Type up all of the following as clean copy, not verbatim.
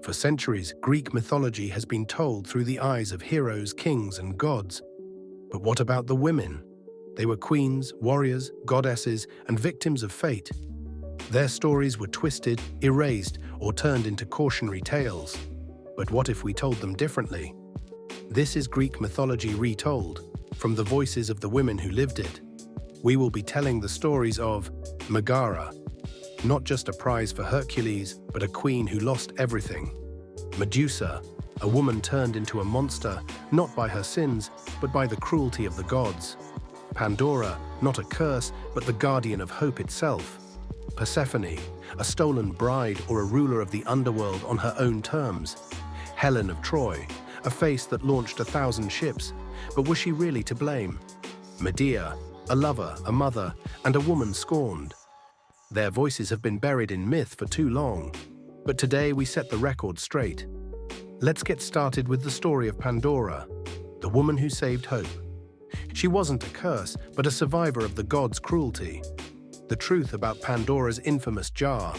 For centuries, Greek mythology has been told through the eyes of heroes, kings, and gods. But what about the women? They were queens, warriors, goddesses, and victims of fate. Their stories were twisted, erased, or turned into cautionary tales. But what if we told them differently? This is Greek mythology retold, from the voices of the women who lived it. We will be telling the stories of Megara, not just a prize for Hercules, but a queen who lost everything. Medusa, a woman turned into a monster, not by her sins, but by the cruelty of the gods. Pandora, not a curse, but the guardian of hope itself. Persephone, a stolen bride or a ruler of the underworld on her own terms. Helen of Troy, a face that launched 1,000 ships, but was she really to blame? Medea, a lover, a mother, and a woman scorned. Their voices have been buried in myth for too long, but today we set the record straight. Let's get started with the story of Pandora, the woman who saved hope. She wasn't a curse, but a survivor of the gods' cruelty. The truth about Pandora's infamous jar.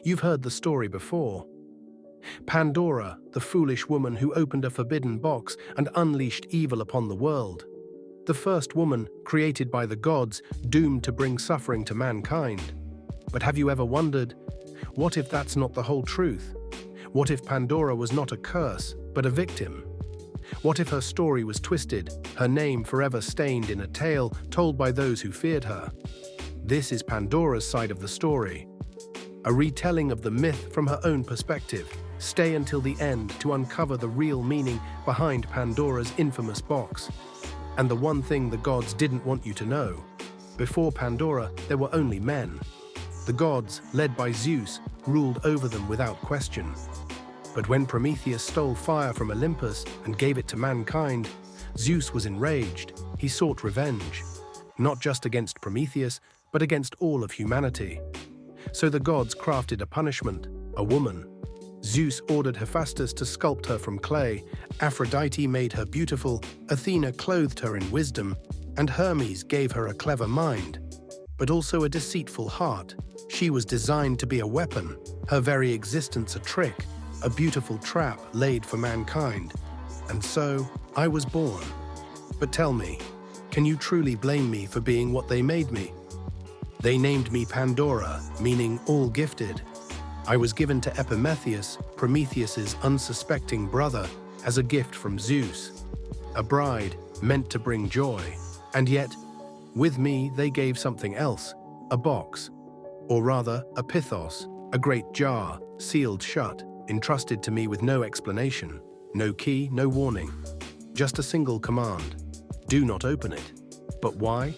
You've heard the story before. Pandora, the foolish woman who opened a forbidden box and unleashed evil upon the world. The first woman, created by the gods, doomed to bring suffering to mankind. But have you ever wondered, what if that's not the whole truth? What if Pandora was not a curse, but a victim? What if her story was twisted, her name forever stained in a tale told by those who feared her? This is Pandora's side of the story. A retelling of the myth from her own perspective. Stay until the end to uncover the real meaning behind Pandora's infamous box. And the one thing the gods didn't want you to know. Before Pandora, there were only men. The gods, led by Zeus, ruled over them without question. But when Prometheus stole fire from Olympus and gave it to mankind, Zeus was enraged. He sought revenge, not just against Prometheus, but against all of humanity. So the gods crafted a punishment, a woman. Zeus ordered Hephaestus to sculpt her from clay, Aphrodite made her beautiful, Athena clothed her in wisdom, and Hermes gave her a clever mind, but also a deceitful heart. She was designed to be a weapon, her very existence a trick, a beautiful trap laid for mankind. And so, I was born. But tell me, can you truly blame me for being what they made me? They named me Pandora, meaning all-gifted. I was given to Epimetheus, Prometheus's unsuspecting brother, as a gift from Zeus. A bride meant to bring joy. And yet, with me they gave something else, a box. Or rather, a pithos, a great jar, sealed shut, entrusted to me with no explanation, no key, no warning. Just a single command. Do not open it. But why?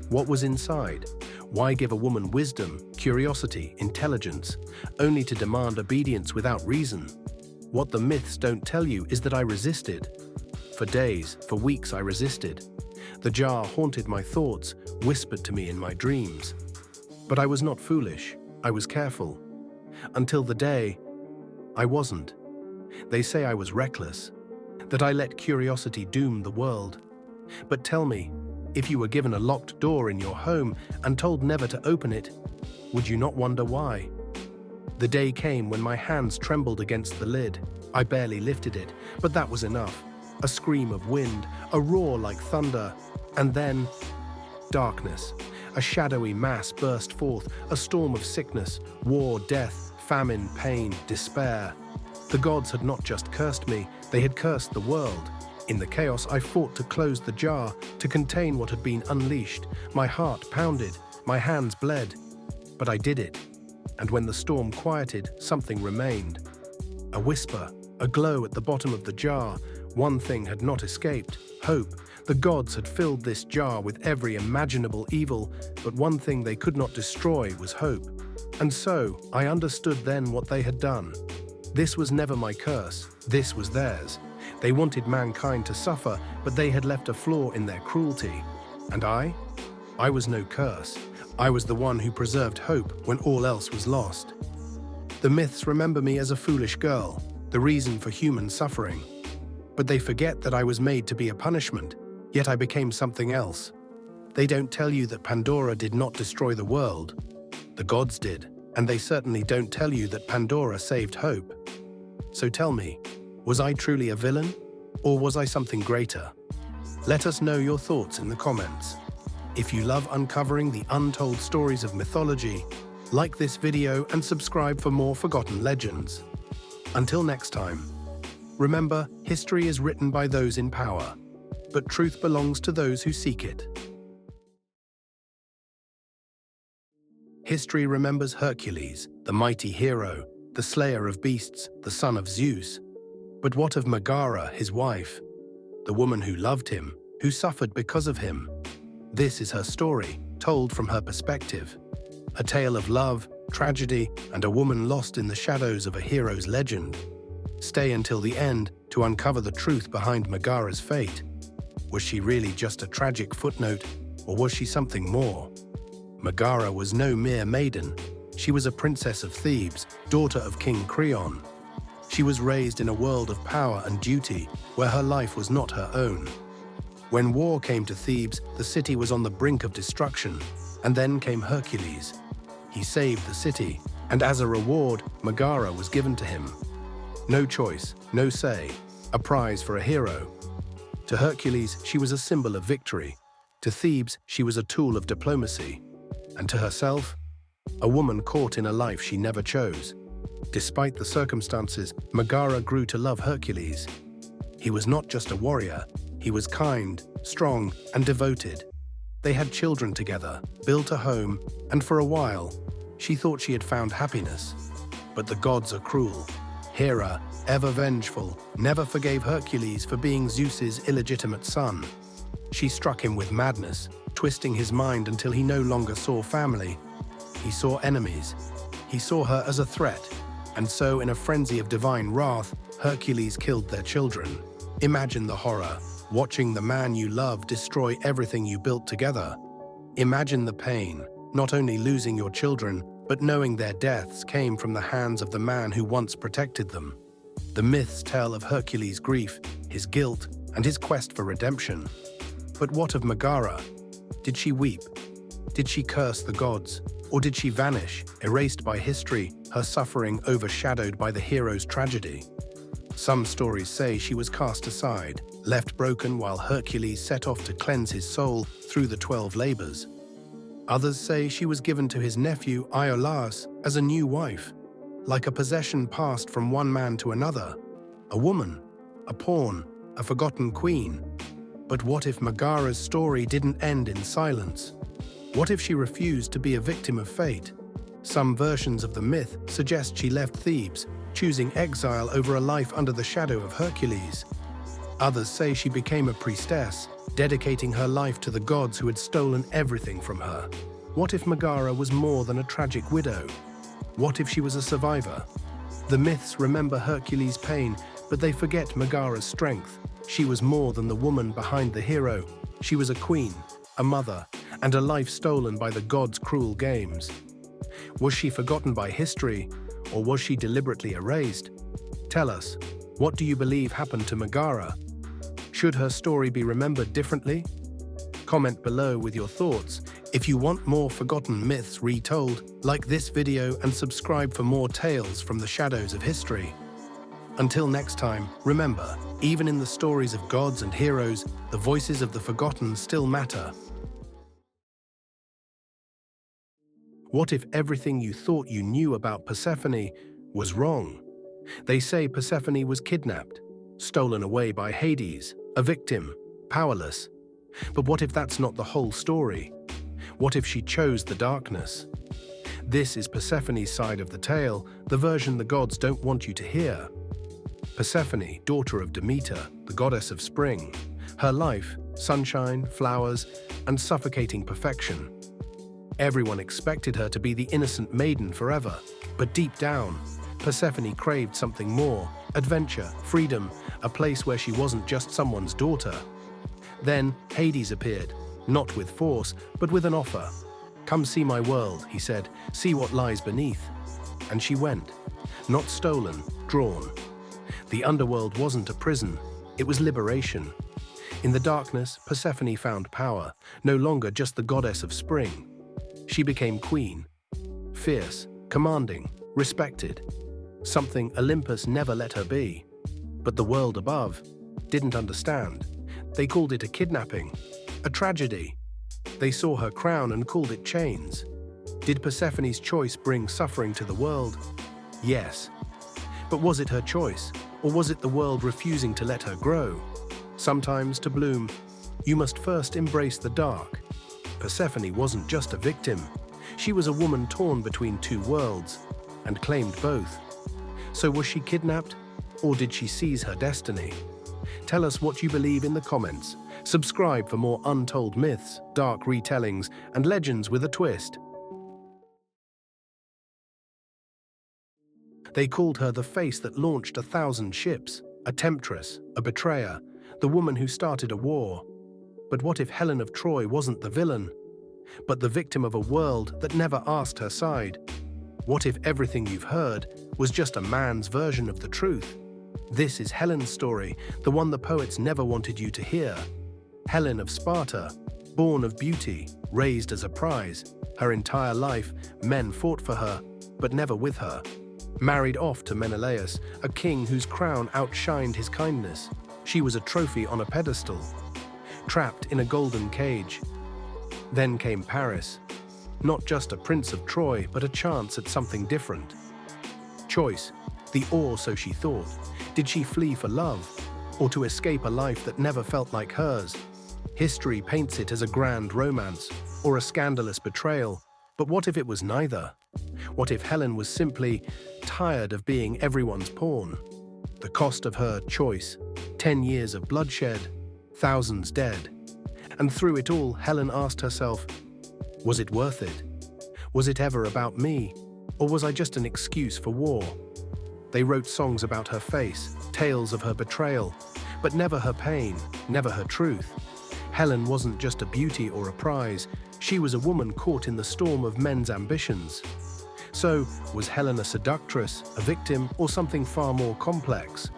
What was inside? Why give a woman wisdom, curiosity, intelligence, only to demand obedience without reason? What the myths don't tell you is that I resisted. For days, for weeks I resisted. The jar haunted my thoughts, whispered to me in my dreams. But I was not foolish, I was careful. Until the day, I wasn't. They say I was reckless, that I let curiosity doom the world. But tell me, if you were given a locked door in your home and told never to open it, would you not wonder why? The day came when my hands trembled against the lid. I barely lifted it, but that was enough. A scream of wind, a roar like thunder, and then darkness. A shadowy mass burst forth, a storm of sickness, war, death, famine, pain, despair. The gods had not just cursed me, they had cursed the world. In the chaos, I fought to close the jar, to contain what had been unleashed. My heart pounded, my hands bled. But I did it. And when the storm quieted, something remained. A whisper, a glow at the bottom of the jar. One thing had not escaped, hope. The gods had filled this jar with every imaginable evil, but one thing they could not destroy was hope. And so, I understood then what they had done. This was never my curse, this was theirs. They wanted mankind to suffer, but they had left a flaw in their cruelty. And I was no curse. I was the one who preserved hope when all else was lost. The myths remember me as a foolish girl, the reason for human suffering. But they forget that I was made to be a punishment, yet I became something else. They don't tell you that Pandora did not destroy the world. The gods did. And they certainly don't tell you that Pandora saved hope. So tell me, was I truly a villain? Or was I something greater? Let us know your thoughts in the comments. If you love uncovering the untold stories of mythology, like this video and subscribe for more forgotten legends. Until next time, remember, history is written by those in power, but truth belongs to those who seek it. History remembers Hercules, the mighty hero, the slayer of beasts, the son of Zeus. But what of Megara, his wife? The woman who loved him, who suffered because of him. This is her story, told from her perspective. A tale of love, tragedy, and a woman lost in the shadows of a hero's legend. Stay until the end to uncover the truth behind Megara's fate. Was she really just a tragic footnote, or was she something more? Megara was no mere maiden. She was a princess of Thebes, daughter of King Creon. She was raised in a world of power and duty, where her life was not her own. When war came to Thebes, the city was on the brink of destruction, and then came Hercules. He saved the city, and as a reward, Megara was given to him. No choice, no say, a prize for a hero. To Hercules, she was a symbol of victory. To Thebes, she was a tool of diplomacy. And to herself, a woman caught in a life she never chose. Despite the circumstances, Megara grew to love Hercules. He was not just a warrior, he was kind, strong, and devoted. They had children together, built a home, and for a while, she thought she had found happiness. But the gods are cruel. Hera, ever vengeful, never forgave Hercules for being Zeus's illegitimate son. She struck him with madness, twisting his mind until he no longer saw family. He saw enemies. He saw her as a threat. And so, in a frenzy of divine wrath, Hercules killed their children. Imagine the horror, watching the man you love destroy everything you built together. Imagine the pain, not only losing your children, but knowing their deaths came from the hands of the man who once protected them. The myths tell of Hercules' grief, his guilt, and his quest for redemption. But what of Megara? Did she weep? Did she curse the gods? Or did she vanish, erased by history, her suffering overshadowed by the hero's tragedy? Some stories say she was cast aside, left broken while Hercules set off to cleanse his soul through the 12 labors. Others say she was given to his nephew Iolaus as a new wife, like a possession passed from one man to another, a woman, a pawn, a forgotten queen. But what if Megara's story didn't end in silence? What if she refused to be a victim of fate? Some versions of the myth suggest she left Thebes, choosing exile over a life under the shadow of Hercules. Others say she became a priestess, dedicating her life to the gods who had stolen everything from her. What if Megara was more than a tragic widow? What if she was a survivor? The myths remember Hercules' pain, but they forget Megara's strength. She was more than the woman behind the hero. She was a queen, a mother, and a life stolen by the gods' cruel games. Was she forgotten by history, or was she deliberately erased? Tell us, what do you believe happened to Megara? Should her story be remembered differently? Comment below with your thoughts. If you want more forgotten myths retold, like this video and subscribe for more tales from the shadows of history. Until next time, remember, even in the stories of gods and heroes, the voices of the forgotten still matter. What if everything you thought you knew about Persephone was wrong? They say Persephone was kidnapped, stolen away by Hades, a victim, powerless. But what if that's not the whole story? What if she chose the darkness? This is Persephone's side of the tale, the version the gods don't want you to hear. Persephone, daughter of Demeter, the goddess of spring. Her life, sunshine, flowers, and suffocating perfection. Everyone expected her to be the innocent maiden forever, but deep down, Persephone craved something more: adventure, freedom, a place where she wasn't just someone's daughter. Then Hades appeared, not with force, but with an offer. "Come see my world," he said, "see what lies beneath." And she went, not stolen, drawn. The underworld wasn't a prison, it was liberation. In the darkness, Persephone found power, no longer just the goddess of spring. She became queen, fierce, commanding, respected, something Olympus never let her be. But the world above didn't understand. They called it a kidnapping, a tragedy. They saw her crown and called it chains. Did Persephone's choice bring suffering to the world? Yes. But was it her choice, or was it the world refusing to let her grow? Sometimes, to bloom, you must first embrace the dark. Persephone wasn't just a victim. She was a woman torn between two worlds, and claimed both. So was she kidnapped, or did she seize her destiny? Tell us what you believe in the comments. Subscribe for more untold myths, dark retellings, and legends with a twist. They called her the face that launched 1,000 ships, a temptress, a betrayer, the woman who started a war. But what if Helen of Troy wasn't the villain, but the victim of a world that never asked her side? What if everything you've heard was just a man's version of the truth? This is Helen's story, the one the poets never wanted you to hear. Helen of Sparta, born of beauty, raised as a prize. Her entire life, men fought for her, but never with her. Married off to Menelaus, a king whose crown outshined his kindness. She was a trophy on a pedestal, trapped in a golden cage. Then came Paris, not just a prince of Troy, but a chance at something different. Choice, the or so she thought. Did she flee for love, or to escape a life that never felt like hers? History paints it as a grand romance, or a scandalous betrayal. But what if it was neither? What if Helen was simply tired of being everyone's pawn? The cost of her choice, 10 years of bloodshed, thousands dead. And through it all, Helen asked herself, was it worth it? Was it ever about me? Or was I just an excuse for war? They wrote songs about her face, tales of her betrayal, but never her pain, never her truth. Helen wasn't just a beauty or a prize. She was a woman caught in the storm of men's ambitions. So, was Helen a seductress, a victim, or something far more complex?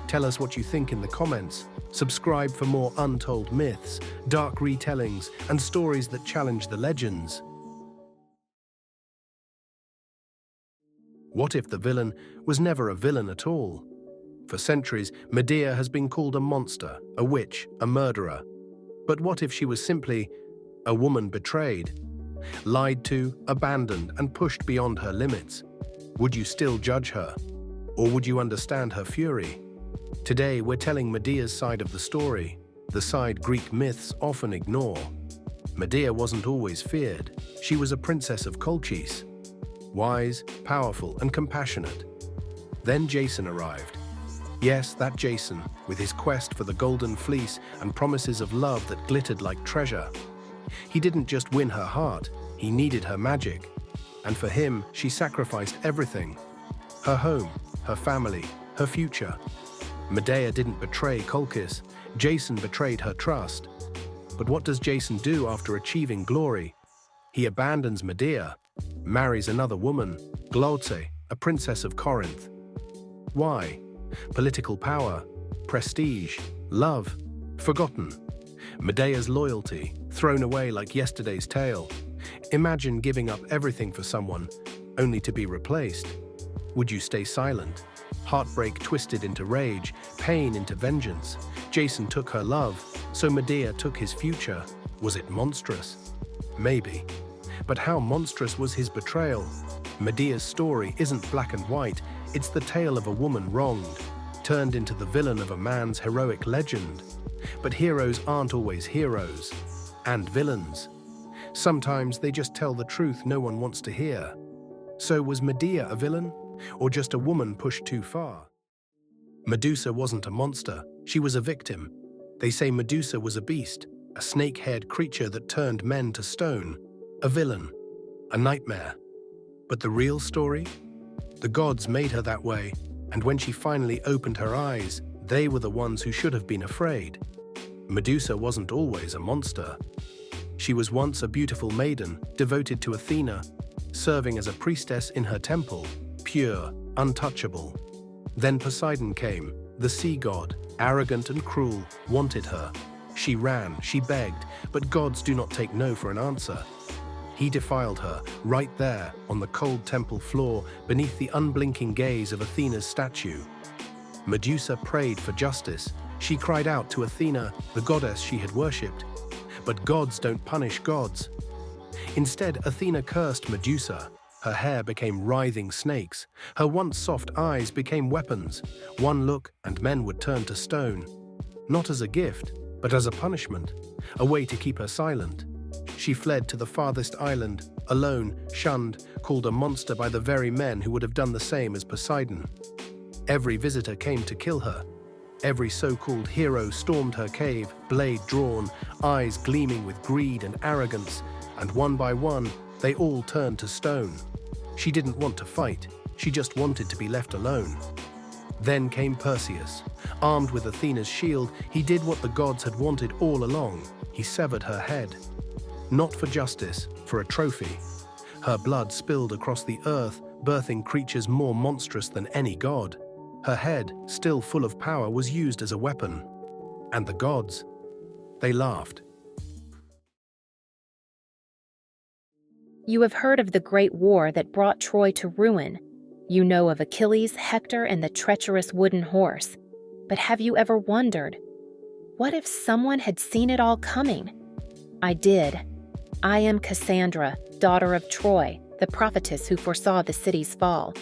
Tell us what you think in the comments. Subscribe for more untold myths, dark retellings, and stories that challenge the legends. What if the villain was never a villain at all? For centuries, Medea has been called a monster, a witch, a murderer. But what if she was simply a woman betrayed, lied to, abandoned, and pushed beyond her limits? Would you still judge her? Or would you understand her fury? Today, we're telling Medea's side of the story, the side Greek myths often ignore. Medea wasn't always feared. She was a princess of Colchis, wise, powerful, and compassionate. Then Jason arrived. Yes, that Jason, with his quest for the golden fleece and promises of love that glittered like treasure. He didn't just win her heart, he needed her magic. And for him, she sacrificed everything. Her home, her family, her future. Medea didn't betray Colchis, Jason betrayed her trust. But what does Jason do after achieving glory? He abandons Medea, marries another woman, Glauce, a princess of Corinth. Why? Political power, prestige, love, forgotten. Medea's loyalty, thrown away like yesterday's tale. Imagine giving up everything for someone, only to be replaced. Would you stay silent? Heartbreak twisted into rage, pain into vengeance. Jason took her love, so Medea took his future. Was it monstrous? Maybe. But how monstrous was his betrayal? Medea's story isn't black and white, it's the tale of a woman wronged, turned into the villain of a man's heroic legend. But heroes aren't always heroes, and villains. Sometimes they just tell the truth no one wants to hear. So was Medea a villain, or just a woman pushed too far? Medusa wasn't a monster, she was a victim. They say Medusa was a beast, a snake-haired creature that turned men to stone. A villain, a nightmare. But the real story? The gods made her that way, and when she finally opened her eyes, they were the ones who should have been afraid. Medusa wasn't always a monster. She was once a beautiful maiden, devoted to Athena, serving as a priestess in her temple, pure, untouchable. Then Poseidon came, the sea god, arrogant and cruel, wanted her. She ran, she begged, but gods do not take no for an answer. He defiled her, right there, on the cold temple floor, beneath the unblinking gaze of Athena's statue. Medusa prayed for justice. She cried out to Athena, the goddess she had worshipped. But gods don't punish gods. Instead, Athena cursed Medusa. Her hair became writhing snakes. Her once soft eyes became weapons. One look, and men would turn to stone. Not as a gift, but as a punishment, a way to keep her silent. She fled to the farthest island, alone, shunned, called a monster by the very men who would have done the same as Poseidon. Every visitor came to kill her. Every so-called hero stormed her cave, blade drawn, eyes gleaming with greed and arrogance, and one by one, they all turned to stone. She didn't want to fight, she just wanted to be left alone. Then came Perseus. Armed with Athena's shield, he did what the gods had wanted all along. He severed her head. Not for justice, for a trophy. Her blood spilled across the earth, birthing creatures more monstrous than any god. Her head, still full of power, was used as a weapon. And the gods, they laughed. You have heard of the great war that brought Troy to ruin. You know of Achilles, Hector, and the treacherous wooden horse. But have you ever wondered, what if someone had seen it all coming? I did. I am Cassandra, daughter of Troy, the prophetess who foresaw the city's fall.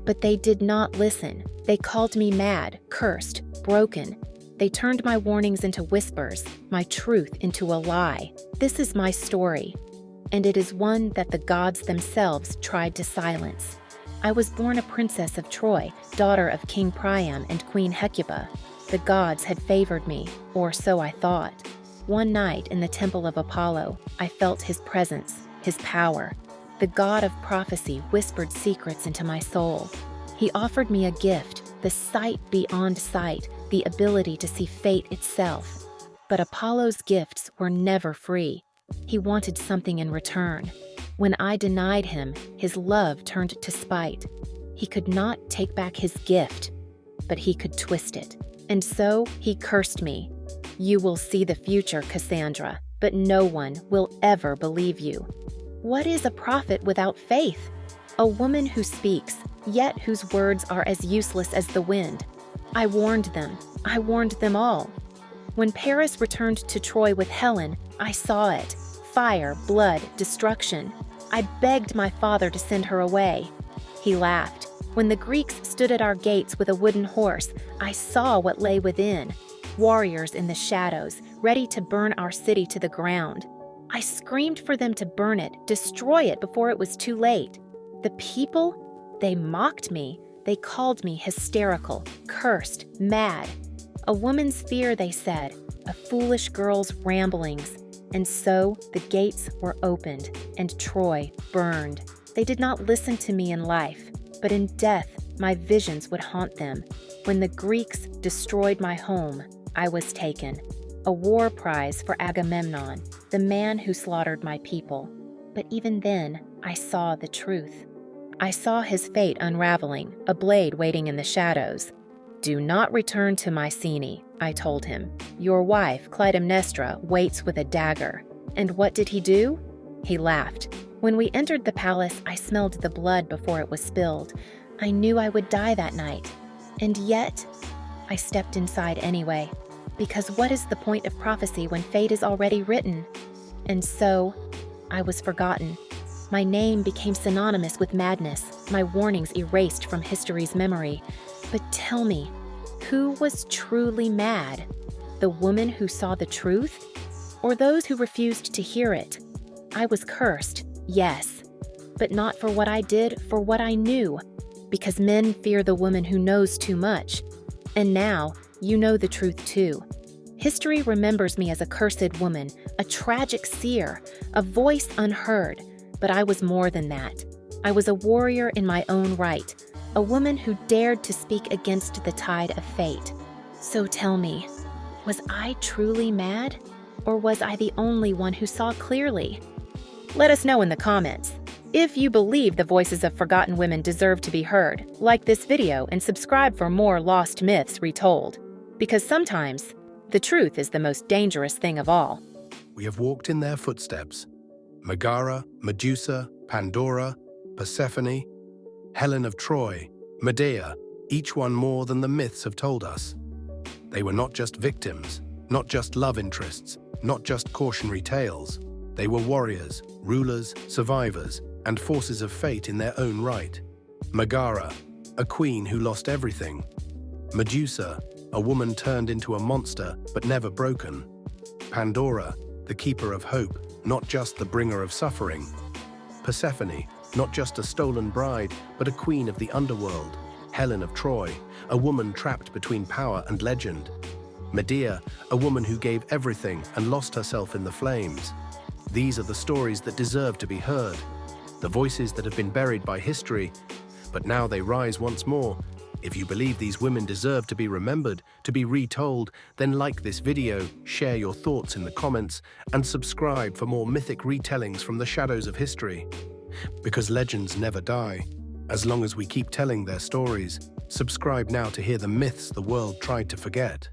But they did not listen. They called me mad, cursed, broken. They turned my warnings into whispers, my truth into a lie. This is my story, and it is one that the gods themselves tried to silence. I was born a princess of Troy, daughter of King Priam and Queen Hecuba. The gods had favored me, or so I thought. One night in the temple of Apollo, I felt his presence, his power. The god of prophecy whispered secrets into my soul. He offered me a gift, the sight beyond sight, the ability to see fate itself. But Apollo's gifts were never free. He wanted something in return. When I denied him, his love turned to spite. He could not take back his gift, but he could twist it. And so he cursed me. You will see the future, Cassandra, but no one will ever believe you. What is a prophet without faith? A woman who speaks, yet whose words are as useless as the wind. I warned them. I warned them all. When Paris returned to Troy with Helen, I saw it. Fire, blood, destruction. I begged my father to send her away. He laughed. When the Greeks stood at our gates with a wooden horse, I saw what lay within. Warriors in the shadows, ready to burn our city to the ground. I screamed for them to burn it, destroy it before it was too late. The people, they mocked me. They called me hysterical, cursed, mad. A woman's fear, they said, a foolish girl's ramblings. And so the gates were opened, and Troy burned. They did not listen to me in life, but in death my visions would haunt them. When the Greeks destroyed my home, I was taken. A war prize for Agamemnon, the man who slaughtered my people. But even then, I saw the truth. I saw his fate unraveling, a blade waiting in the shadows. Do not return to Mycenae, I told him. Your wife, Clytemnestra, waits with a dagger. And what did he do? He laughed. When we entered the palace, I smelled the blood before it was spilled. I knew I would die that night. And yet, I stepped inside anyway. Because what is the point of prophecy when fate is already written? And so, I was forgotten. My name became synonymous with madness, my warnings erased from history's memory. But tell me, who was truly mad? The woman who saw the truth? Or those who refused to hear it? I was cursed, yes. But not for what I did, for what I knew. Because men fear the woman who knows too much. And now, you know the truth too. History remembers me as a cursed woman, a tragic seer, a voice unheard. But I was more than that. I was a warrior in my own right, a woman who dared to speak against the tide of fate. So tell me, was I truly mad? Or was I the only one who saw clearly? Let us know in the comments. If you believe the voices of forgotten women deserve to be heard, like this video and subscribe for more lost myths retold. Because sometimes, the truth is the most dangerous thing of all. We have walked in their footsteps. Megara, Medusa, Pandora, Persephone, Helen of Troy, Medea, each one more than the myths have told us. They were not just victims, not just love interests, not just cautionary tales. They were warriors, rulers, survivors, and forces of fate in their own right. Megara, a queen who lost everything. Medusa, a woman turned into a monster but never broken. Pandora, the keeper of hope, not just the bringer of suffering. Persephone, not just a stolen bride, but a queen of the underworld. Helen of Troy, a woman trapped between power and legend. Medea, a woman who gave everything and lost herself in the flames. These are the stories that deserve to be heard, the voices that have been buried by history, but now they rise once more. If you believe these women deserve to be remembered, to be retold, then like this video, share your thoughts in the comments, and subscribe for more mythic retellings from the shadows of history. Because legends never die, as long as we keep telling their stories. Subscribe now to hear the myths the world tried to forget.